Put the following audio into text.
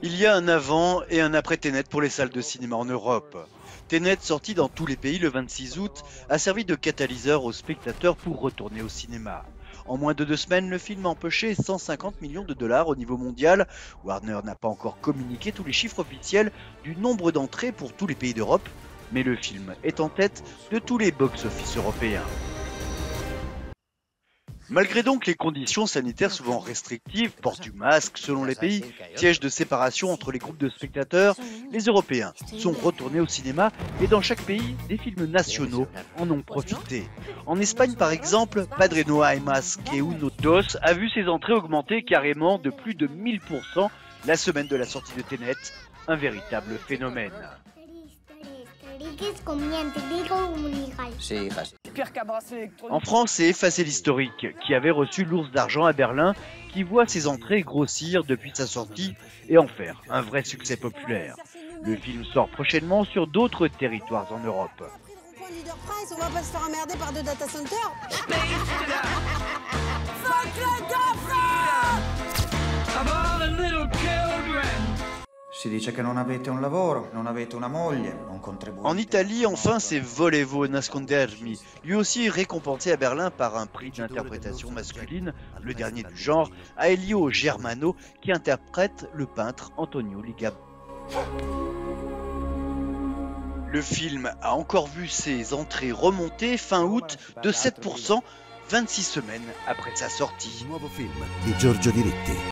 Il y a un avant et un après Tenet pour les salles de cinéma en Europe. Tenet, sorti dans tous les pays le 26 août, a servi de catalyseur aux spectateurs pour retourner au cinéma. En moins de 2 semaines, le film a empoché 150 millions de dollars au niveau mondial. Warner n'a pas encore communiqué tous les chiffres officiels du nombre d'entrées pour tous les pays d'Europe, mais le film est en tête de tous les box-office européens. Malgré donc les conditions sanitaires souvent restrictives, port du masque selon les pays, siège de séparation entre les groupes de spectateurs, les Européens sont retournés au cinéma et dans chaque pays, des films nationaux en ont profité. En Espagne par exemple, Padre no hay más que uno dos a vu ses entrées augmenter carrément de plus de 1000% la semaine de la sortie de Tenet, un véritable phénomène. En France, c'est Effacer l'historique, qui avait reçu l'Ours d'argent à Berlin, qui voit ses entrées grossir depuis sa sortie et en faire un vrai succès populaire. Le film sort prochainement sur d'autres territoires en Europe. On va pas se faire emmerder par 2 data centers. Si dice che non avete un lavoro, non avete una moglie, un contribuente. En Italie, enfin, c'est Volevo nascondermi, lui aussi récompensé à Berlin par un prix d'interprétation masculine, le dernier du genre, à Elio Germano, qui interprète le peintre Antonio Ligabue. Le film a encore vu ses entrées remonter fin août de 7%, 26 semaines après sa sortie. Nuovo film di Giorgio Diritti.